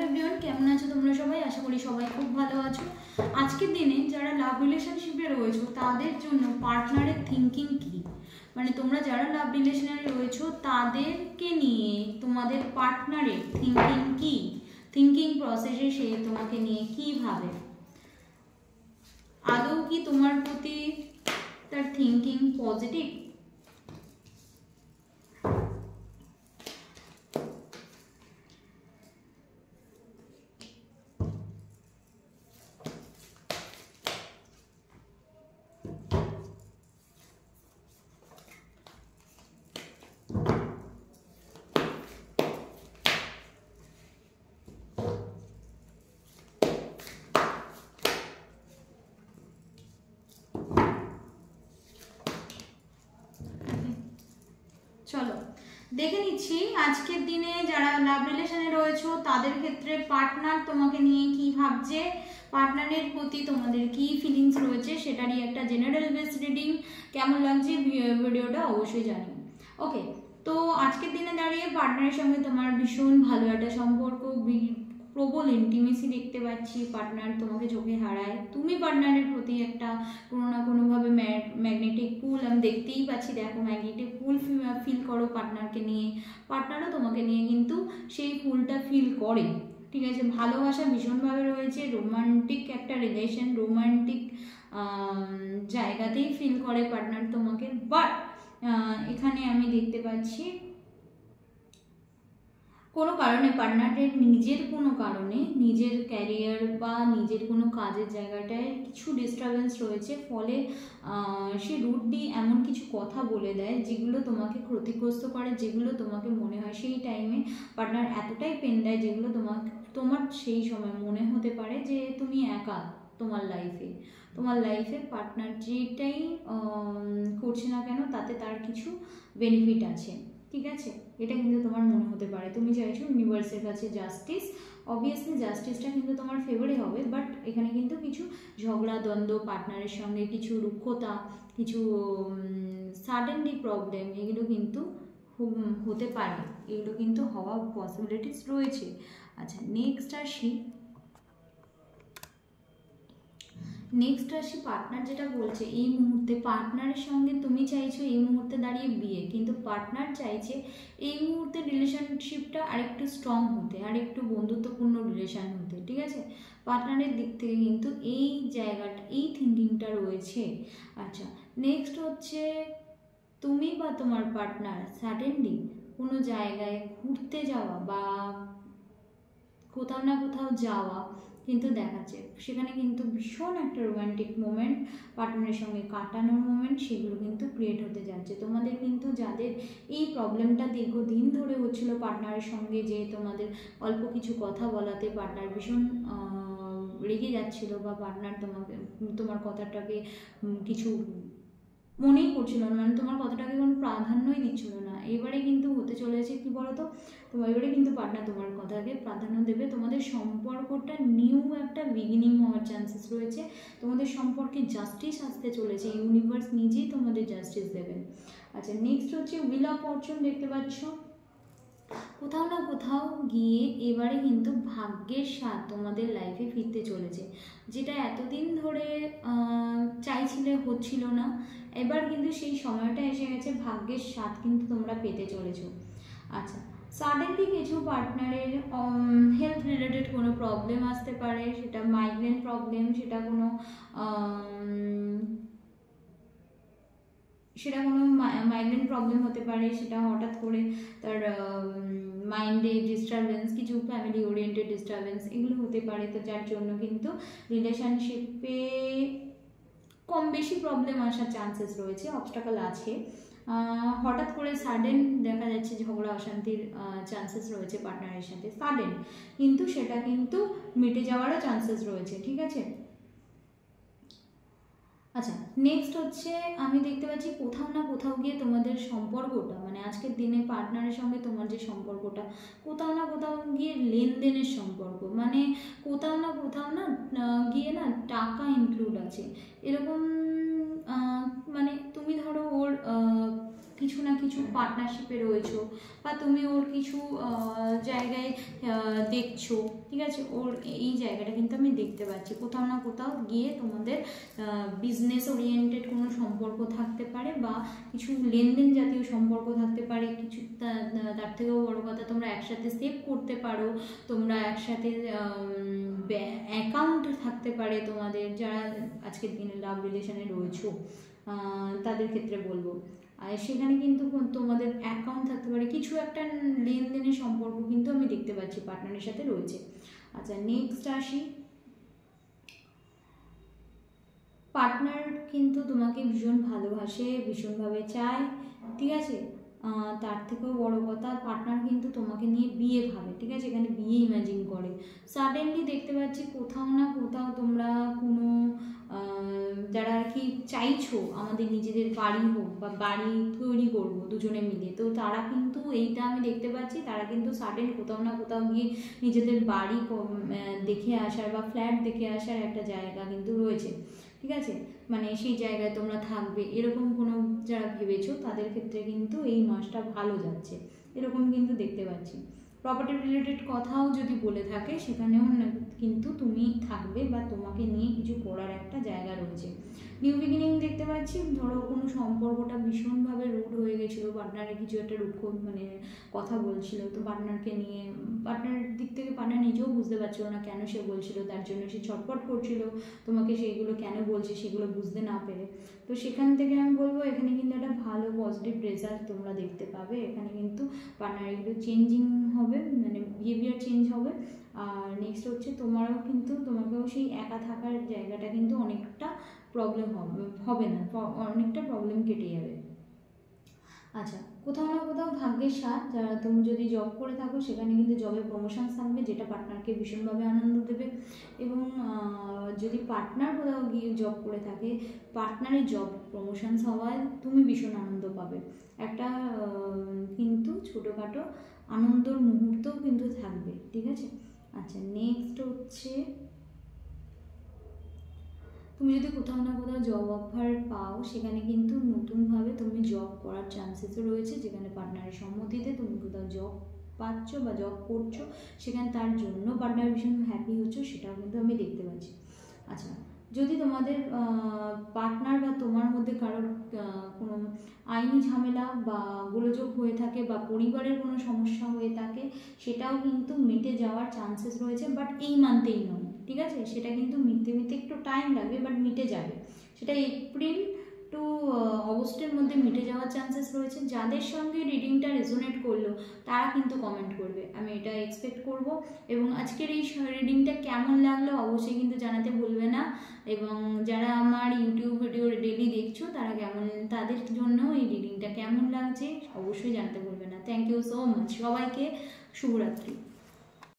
Everyone, কেমন আছো তোমরা সবাই? আশা করি সবাই খুব ভালো আছো। আজকের দিনে যারা লাভ রিলেশনশিপে রয়েছো তাদের জন্য পার্টনারের থিঙ্কিং কি, মানে তোমরা যারা লাভ রিলেশনে রয়েছো তাদেরকে নিয়ে তোমাদের পার্টনারের থিঙ্কিং কি, থিঙ্কিং প্রসেসে সে তোমাকে নিয়ে কি ভাবে, আদৌ কি তোমার প্রতি তার থিঙ্কিং পজিটিভ? চলো দেখে নিচ্ছি আজকের দিনে যারা লাভ রিলেশনে রয়েছো তাদের ক্ষেত্রে পার্টনার তোমাকে নিয়ে কি ভাবছে, পার্টনারের প্রতি তোমাদের কি ফিলিংস রয়েছে সেটারই একটা জেনারেল বেস রিডিং। কেমন লাগছে ভিডিওটা অবশ্যই জানিও। ওকে, তো আজকের দিনে দাঁড়িয়ে পার্টনারের সঙ্গে তোমার ভীষণ ভালো একটা সম্পর্ক, প্রবল ইন্টিমেসি দেখতে পাচ্ছি। পার্টনার তোমাকে চোখে হারায়, তুমি পার্টনারের প্রতি একটা কোনো না কোনোভাবে ম্যাগনেটিক পুল আমি দেখতেই পাচ্ছি। দেখো, ম্যাগনেটিক পুল ফিল করো পার্টনারকে নিয়ে, পার্টনারও তোমাকে নিয়ে কিন্তু সেই পুলটা ফিল করে। ঠিক আছে, ভালোবাসা ভীষণভাবে রয়েছে, রোমান্টিক একটা রিলেশন, রোমান্টিক জায়গাতেই ফিল করে পার্টনার তোমাকে। বাট এখানে আমি দেখতে পাচ্ছি কোনো কারণে পার্টনারের নিজের কোনো কারণে, নিজের ক্যারিয়ার বা নিজের কোনো কাজের জায়গাটায় কিছু ডিস্টারবেন্স রয়েছে, ফলে সে রুডলি এমন কিছু কথা বলে দেয় যেগুলো তোমাকে ক্ষতিগ্রস্ত করে, যেগুলো তোমাকে মনে হয় সেই টাইমে পার্টনার এতটাই পেন দেয় যেগুলো তোমার সেই সময় মনে হতে পারে যে তুমি একা তোমার লাইফে পার্টনার যেটাই করছে না কেন তাতে তার কিছু বেনিফিট আছে। ঠিক আছে, এটা কিন্তু তোমার মনে হতে পারে। তুমি চাইছো ইউনিভার্সের কাছে জাস্টিস, অবভিয়াসলি জাস্টিসটা কিন্তু তোমার ফেভারে হবে, বাট এখানে কিন্তু কিছু ঝগড়া দ্বন্দ্ব, পার্টনারের সঙ্গে কিছু রুক্ষতা, কিছু সাডেনলি প্রবলেম, এগুলো কিন্তু হতে পারে, এগুলো কিন্তু হওয়ার পসিবিলিটিস রয়েছে। আচ্ছা, নেক্সট আসি পার্টনার যেটা বলছে এই মুহূর্তে পার্টনারের সঙ্গে তুমি চাইছো এই মুহূর্তে দাঁড়িয়ে বিয়ে, কিন্তু পার্টনার চাইছে এই মুহূর্তে রিলেশনশিপটা আরেকটু স্ট্রং হতে, আরেকটু বন্ধুত্বপূর্ণ রিলেশন হতে। ঠিক আছে, পার্টনারের দিক থেকে কিন্তু এই জায়গাটা, এই থিঙ্কিংটা রয়েছে। আচ্ছা, নেক্সট হচ্ছে তুমি বা তোমার পার্টনার সাডেনলি কোনো জায়গায় ঘুরতে যাওয়া বা কোথাও না কোথাও যাওয়া কিন্তু দেখাচ্ছে, সেখানে কিন্তু ভীষণ একটা রোম্যান্টিক মোমেন্ট, পার্টনারের সঙ্গে কাটানোর মোমেন্ট, সেগুলো কিন্তু ক্রিয়েট হতে যাচ্ছে। তোমাদের কিন্তু যাদের এই প্রবলেমটা দীর্ঘদিন ধরে হচ্ছিল পার্টনারের সঙ্গে, যে তোমাদের অল্প কিছু কথা বলাতে পার্টনার ভীষণ রেগে যাচ্ছিল, বা পার্টনার তোমার কথাটাকে কিছু মনেই করছিল না, মানে তোমার কথাটাকে কোনো প্রাধান্যই দিচ্ছিল না, এবারে কিন্তু হতে চলেছে কি বলতো, এবারে কিন্তু পার্টনার তোমার কথাকে প্রাধান্য দেবে। তোমাদের সম্পর্কটা নিউ একটা বিগিনিং হওয়ার চান্সেস রয়েছে, তোমাদের সম্পর্কে জাস্টিস আসতে চলেছে, ইউনিভার্স নিজেই তোমাদের জাস্টিস দেবে। আচ্ছা, নেক্সট হচ্ছে হুইল অফ ফরচুন দেখতে পাচ্ছ। কোথাও না কোথাও গিয়ে এবারে কিন্তু ভাগ্যের স্বাদ তোমাদের লাইফে ফিরতে চলেছে, যেটা এতদিন ধরে চাইছিলে হচ্ছিল না, এবার কিন্তু সেই সময়টা এসে গেছে, ভাগ্যের স্বাদ কিন্তু তোমরা পেতে চলেছ। আচ্ছা, সাডেনলি কিছু পার্টনারের হেলথ রিলেটেড কোনো প্রবলেম আসতে পারে, সেটা মাইগ্রেন প্রবলেম, সেটা কোনো মাইগ্রেন প্রবলেম হতে পারে, সেটা হঠাৎ করে তার মাইন্ডে ডিস্টারবেন্স, কিছু ফ্যামিলি ওরিয়েন্টেড ডিস্টারবেন্স, এগুলো হতে পারে। তো যার জন্য কিন্তু রিলেশনশিপে কম বেশি প্রবলেম আসার চান্সেস রয়েছে, অবস্টাকল আছে। হঠাৎ করে সাডেন দেখা যাচ্ছে ঝগড়া অশান্তির চান্সেস রয়েছে পার্টনারের সাথে, সাডেন, কিন্তু সেটা কিন্তু মিটে যাওয়ারও চান্সেস রয়েছে। ঠিক আছে, আচ্ছা, নেক্সট হচ্ছে আমি দেখতে পাচ্ছি কোথাও না কোথাও গিয়ে তোমাদের সম্পর্কটা, মানে আজকের দিনে পার্টনারের সঙ্গে তোমার যে সম্পর্কটা, কোথাও না কোথাও গিয়ে লেনদেনের সম্পর্ক, মানে কোথাও না গিয়ে না টাকা ইনক্লুড আছে, এরকম। মানে তুমি ধরো ওর কিছু না কিছু পার্টনারশিপে রয়েছো, বা তুমি ওর কিছু জায়গায় দেখছো, ঠিক আছে। ওর এই জায়গাটা কিন্তু আমি দেখতে পাচ্ছি, কোথাও না কোথাও গিয়ে তোমাদের বিজনেস ওরিয়েন্টেড কোনো সম্পর্ক থাকতে পারে, বা কিছু লেনদেন জাতীয় সম্পর্ক থাকতে পারে, কিছু তার থেকেও বড় কথা তোমরা একসাথে সেভ করতে পারো, তোমরা একসাথে অ্যাকাউন্ট থাকতে পারে তোমাদের, যারা আজকের দিনে লাভ রিলেশনে রয়েছো তাদের ক্ষেত্রে বলবো। আর সেখানে কিন্তু তোমাদের অ্যাকাউন্ট থাকতে পারে, কিছু একটা লেনদেনের সম্পর্ক কিন্তু আমি দেখতে পাচ্ছি পার্টনারের সাথে রয়েছে। আচ্ছা, নেক্সট আসি, পার্টনার কিন্তু তোমাকে ভীষণ ভালোবাসে, ভীষণভাবে চায়, ঠিক আছে। তার থেকেও বড় কথা, পার্টনার কিন্তু তোমাকে নিয়ে বিয়ে ভাবে, ঠিক আছে, এখানে বিয়ে ইমাজিন করে। সাডেনলি দেখতে পাচ্ছি কোথাও না কোথাও তোমরা কোনো যারা আর কি চাইছো আমাদের নিজেদের বাড়ি হোক, বা বাড়ি তৈরি করবো দুজনে মিলে, তো তারা কিন্তু এইটা আমি দেখতে পাচ্ছি, তারা কিন্তু সাডেন কোথাও না কোথাও গিয়ে নিজেদের বাড়ি দেখে আসার বা ফ্ল্যাট দেখে আসার একটা জায়গা কিন্তু রয়েছে, ঠিক আছে। মানে সেই জায়গায় তোমরা থাকবে এরকম কোনো যারা ভেবেছো তাদের ক্ষেত্রে কিন্তু এই মাসটা ভালো যাচ্ছে, এরকম কিন্তু দেখতে পাচ্ছি। প্রপার্টি রিলেটেড কথাও যদি বলে থাকে সেখানেও কিন্তু তুমি থাকবে, বা তোমাকে নিয়ে কিছু করার একটা জায়গা রয়েছে। নিউ বিগিনিং দেখতে পাচ্ছি, ধরো কোনো সম্পর্কটা ভীষণভাবে রুড হয়ে গেছিলো, পার্টনারের কিছু একটা রুক্ষ মানে কথা বলছিল, তো পার্টনারকে নিয়ে পার্টনারের দিক থেকে পার্টনার নিজেও বুঝতে পারছিল না কেন সে বলছিল, তার জন্য সে ছটফট করছিল তোমাকে সেইগুলো কেন বলছে সেগুলো বুঝতে না পেরে। তো সেখান থেকে আমি বলবো এখানে কিন্তু একটা ভালো পজিটিভ রেজাল্ট তোমরা দেখতে পাবে, এখানে কিন্তু পার্টনার এগুলো চেঞ্জিং হবে, মানে বিহেভিয়ার চেঞ্জ হবে। আর নেক্সট হচ্ছে তোমাকেও সেই একা থাকার জায়গাটা কিন্তু অনেকটা প্রবলেম হবে না, অনেকটা প্রবলেম কেটে যাবে। আচ্ছা, কোথাও না কোথাও ভাগ্যের সাথ, যারা তুমি যদি জব করে থাকো সেখানে কিন্তু জবে প্রমোশন থাকবে, যেটা পার্টনারকে ভীষণভাবে আনন্দ দেবে। এবং যদি পার্টনার কোথাও গিয়ে জব করে থাকে, পার্টনারের জব প্রমোশন হওয়ায় তুমি ভীষণ আনন্দ পাবে, একটা কিন্তু ছোটোখাটো আনন্দর মুহূর্তও কিন্তু থাকবে, ঠিক আছে। আচ্ছা, নেক্সট হচ্ছে তুমি যদি কোথাও না কোথাও জব অফার পাও, সেখানে কিন্তু নতুনভাবে তুমি জব করার চান্সেসও রয়েছে, যেখানে পার্টনারের সম্মতিতে তুমি কোথাও জব পাচ্ছ বা জব করছো, সেখানে তার জন্য পার্টনার ভীষণ হ্যাপি হচ্ছে, সেটাও কিন্তু আমি দেখতে পাচ্ছি। আচ্ছা, যদি তোমাদের পার্টনার বা তোমার মধ্যে কারোর কোনো আইনি ঝামেলা বা গোলযোগ হয়ে থাকে, বা পরিবারের কোনো সমস্যা হয়ে থাকে, সেটাও কিন্তু মিটে যাওয়ার চান্সেস রয়েছে, বাট এই মান্থেই নয়, ঠিক আছে। সেটা কিন্তু মিটতে একটু টাইম লাগবে, বাট মিটে যাবে, সেটা এপ্রিল টু অগস্টের মধ্যে মিটে যাওয়ার চান্সেস রয়েছে। যাদের সঙ্গে রিডিংটা রেজোনেট করলো তারা কিন্তু কমেন্ট করবে, আমি এটা এক্সপেক্ট করব। এবং আজকের এই রিডিংটা কেমন লাগলো অবশ্যই কিন্তু জানাতে ভুলবে না, এবং যারা আমার ইউটিউব ভিডিও ডেলি দেখছো তারা তাদের জন্য এই রিডিংটা কেমন লাগছে অবশ্যই জানাতে ভুলবে না। থ্যাংক ইউ সো মাচ, সবাইকে শুভরাত্রি।